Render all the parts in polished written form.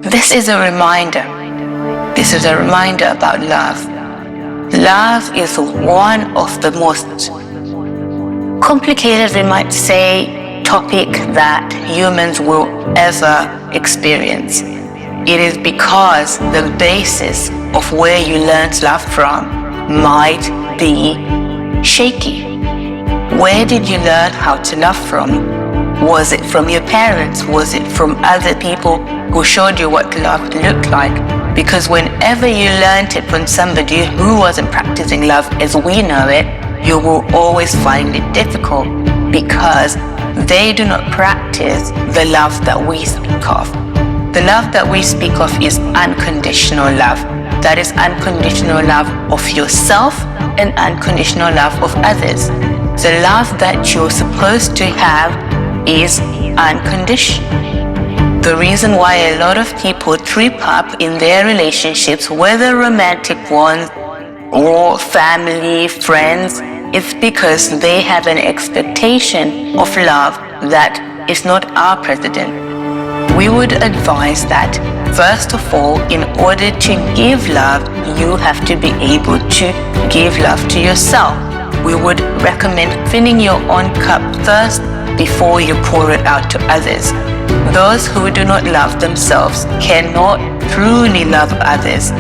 This is a reminder. This is a reminder about love. Love is one of the most complicated, we might say, topic that humans will ever experience. It is because the basis of where you learned love from might be shaky. Where did you learn how to love from? Was it from your parents? Was it from other people who showed you what love looked like? Because whenever you learned it from somebody who wasn't practicing love as we know it, you will always find it difficult because they do not practice the love that we speak of. The love that we speak of is unconditional love. That is unconditional love of yourself and unconditional love of others. The love that you're supposed to have is unconditional. The reason why a lot of people trip up in their relationships, whether romantic ones or family, friends, is because they have an expectation of love that is not our precedent. We would advise that, first of all, in order to give love, you have to be able to give love to yourself. We would recommend filling your own cup first before you pour it out to others. Those who do not love themselves cannot truly love others.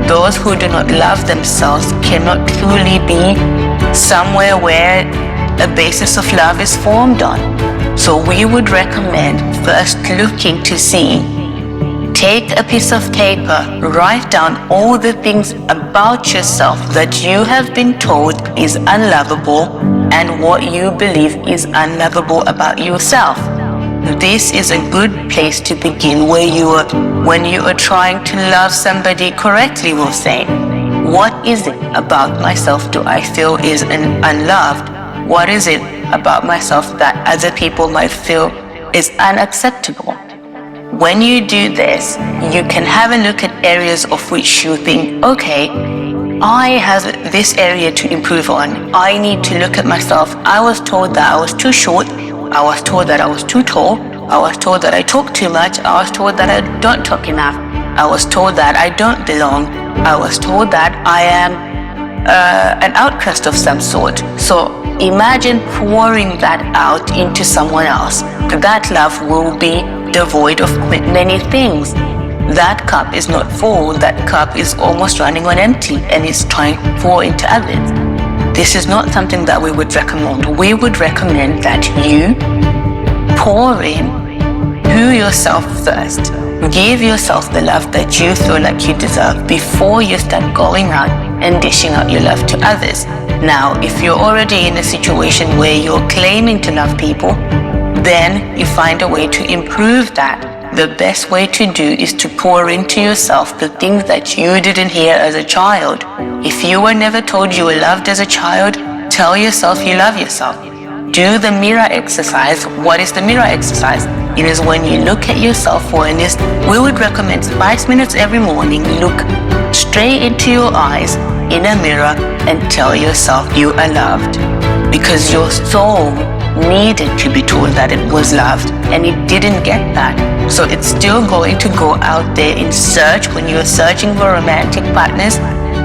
Those who do not love themselves cannot truly be somewhere where a basis of love is formed on. So we would recommend first looking to see, take a piece of paper, write down all the things about yourself that you have been told is unlovable and what you believe is unlovable about yourself. This is a good place to begin when you are trying to love somebody correctly, we'll say, what is it about myself do I feel is unloved? What is it about myself that other people might feel is unacceptable? When you do this, you can have a look at areas of which you think, okay, I have this area to improve on. I need to look at myself. I was told that I was too short. I was told that I was too tall. I was told that I talk too much. I was told that I don't talk enough. I was told that I don't belong. I was told that I am an outcast of some sort. So imagine pouring that out into someone else. That love will be devoid of many things. That cup is not full. That cup is almost running on empty and is trying to pour into others. This is not something that we would recommend. We would recommend that you pour in to yourself first. Give yourself the love that you feel like you deserve before you start going out and dishing out your love to others. Now, if you're already in a situation where you're claiming to love people, then you find a way to improve that. The best way to do is to pour into yourself the things that you didn't hear as a child. If you were never told you were loved as a child, tell yourself you love yourself. Do the mirror exercise. What is the mirror exercise? It is when you look at yourself for an instant. We would recommend 5 minutes every morning. Look straight into your eyes in a mirror and tell yourself you are loved. Because your soul needed to be told that it was loved and it didn't get that. So it's still going to go out there in search. When you're searching for romantic partners,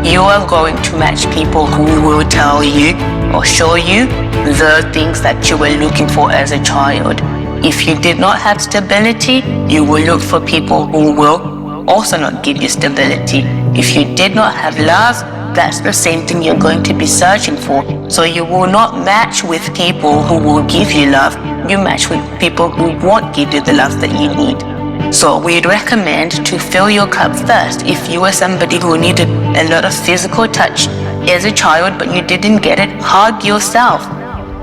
you are going to match people who will tell you or show you the things that you were looking for as a child. If you did not have stability, you will look for people who will also not give you stability. If you did not have love, that's the same thing you're going to be searching for. So you will not match with people who will give you love. You match with people who won't give you the love that you need. So we'd recommend to fill your cup first. If you were somebody who needed a lot of physical touch as a child but you didn't get it, hug yourself.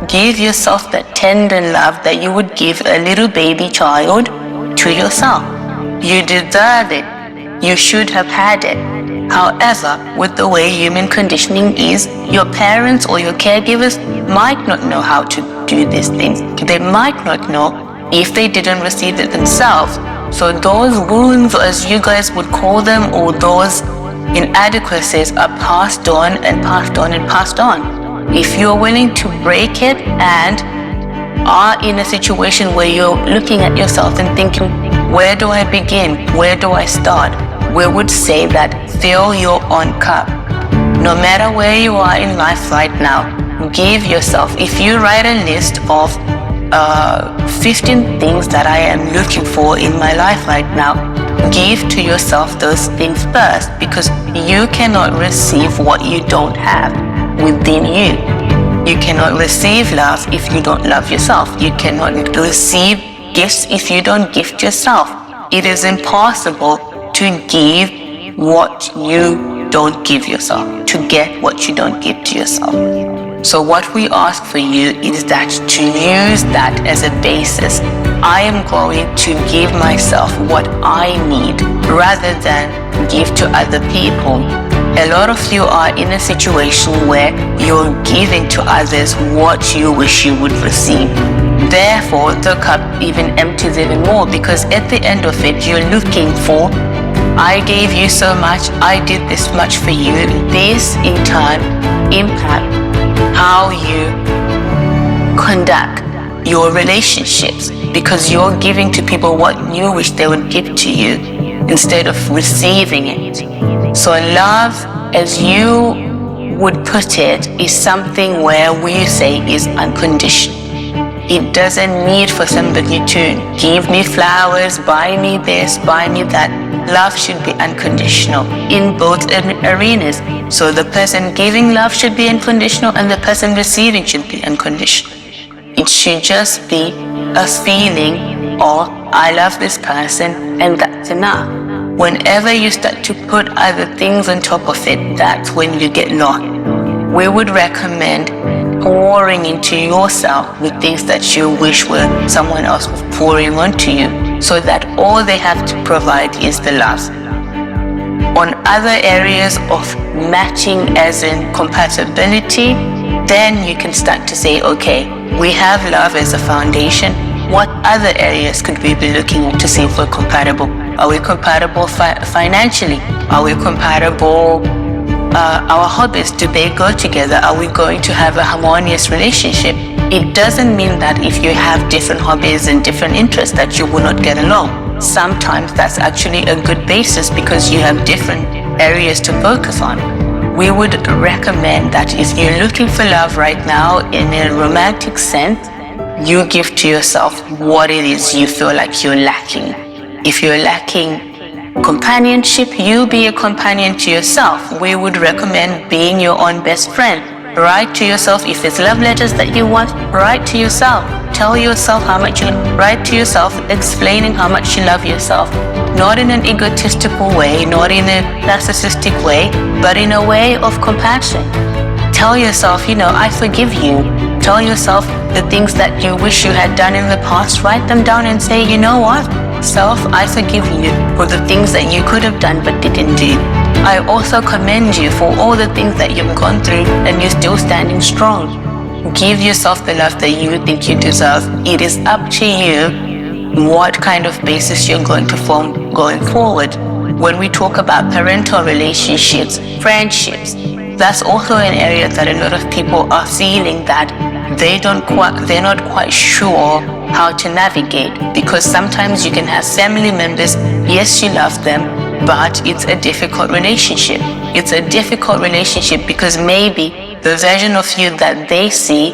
Give yourself that tender love that you would give a little baby child to yourself. You deserve it. You should have had it. However, with the way human conditioning is, your parents or your caregivers might not know how to do these things. They might not know if they didn't receive it themselves. So those wounds, as you guys would call them, or those inadequacies are passed on and passed on and passed on. If you're willing to break it and are in a situation where you're looking at yourself and thinking, Where do I begin? Where do I start? We would say that fill your own cup. No matter where you are in life right now, give yourself, if you write a list of 15 things that I am looking for in my life right now, give to yourself those things first, because you cannot receive what you don't have within you. You cannot receive love if you don't love yourself. You cannot receive gifts if you don't gift yourself. It is impossible to give what you don't give yourself, to get what you don't give to yourself. So what we ask for you is that to use that as a basis. I am going to give myself what I need rather than give to other people. A lot of you are in a situation where you're giving to others what you wish you would receive. Therefore, the cup even empties even more, because at the end of it, you're looking for, I gave you so much, I did this much for you. This in turn impacts how you conduct your relationships, because you're giving to people what you wish they would give to you instead of receiving it. So love, as you would put it, is something where we say is unconditional. It doesn't need for somebody to give me flowers, buy me this, buy me that. Love should be unconditional in both arenas. So the person giving love should be unconditional and the person receiving should be unconditional. It should just be a feeling of, I love this person and that's enough. Whenever you start to put other things on top of it, that's when you get lost. We would recommend pouring into yourself with things that you wish were someone else was pouring onto you, so that all they have to provide is the love. On other areas of matching, as in compatibility, then you can start to say, okay, we have love as a foundation. What other areas could we be looking at to see if we're compatible? Are we compatible financially? Are we compatible? Our hobbies, do they go together? Are we going to have a harmonious relationship? It doesn't mean that if you have different hobbies and different interests that you will not get along. Sometimes that's actually a good basis, because you have different areas to focus on. We would recommend that if you're looking for love right now in a romantic sense, you give to yourself what it is you feel like you're lacking. If you're lacking companionship, you be a companion to yourself. We would recommend being your own best friend. Write to yourself. If it's love letters that you want, write to yourself. Tell yourself how much you write to yourself, explaining how much you love yourself. Not in an egotistical way, not in a narcissistic way, but in a way of compassion. Tell yourself, I forgive you. Tell yourself the things that you wish you had done in the past. Write them down and say, you know what? Self, I forgive you for the things that you could have done but didn't do. I also commend you for all the things that you've gone through and you're still standing strong. Give yourself the love that you think you deserve. It is up to you what kind of basis you're going to form going forward. When we talk about parental relationships, friendships, that's also an area that a lot of people are feeling that they're not quite sure how to navigate, because sometimes you can have family members, yes, you love them, but it's a difficult relationship. It's a difficult relationship because maybe the version of you that they see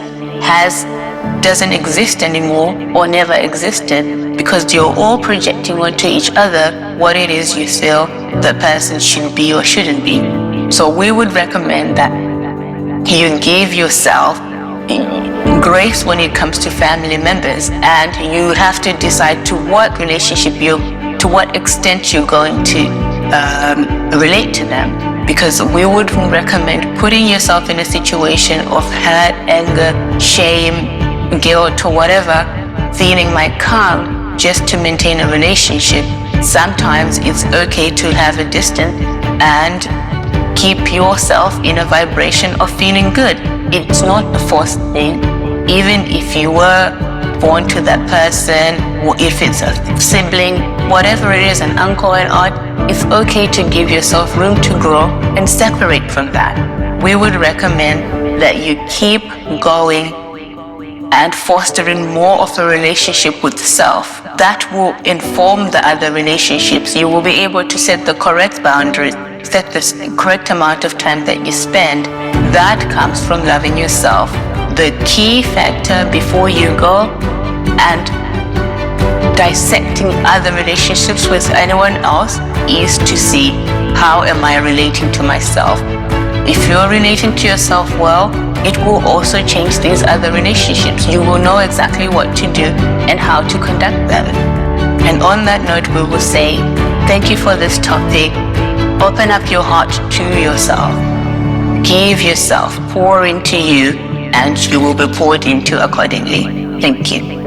doesn't exist anymore or never existed, because you're all projecting onto each other what it is you feel the person should be or shouldn't be. So we would recommend that you give yourself grace when it comes to family members, and you have to decide to what extent you're going to relate to them, because we would recommend putting yourself in a situation of hurt, anger, shame, guilt, or whatever feeling might come just to maintain a relationship. Sometimes it's okay to have a distance and keep yourself in a vibration of feeling good. It's not a forced thing. Even if you were born to that person, or if it's a sibling, whatever it is, an uncle, an aunt, it's okay to give yourself room to grow and separate from that. We would recommend that you keep going and fostering more of a relationship with self. that will inform the other relationships. You will be able to set the correct boundaries, set the correct amount of time that you spend. That comes from loving yourself. The key factor before you go and dissecting other relationships with anyone else is to see, how am I relating to myself? If you're relating to yourself well, it will also change these other relationships. You will know exactly what to do and how to conduct them. And on that note, we will say, thank you for this topic. Open up your heart to yourself. Give yourself, pour into you, and you will be poured into accordingly. Thank you.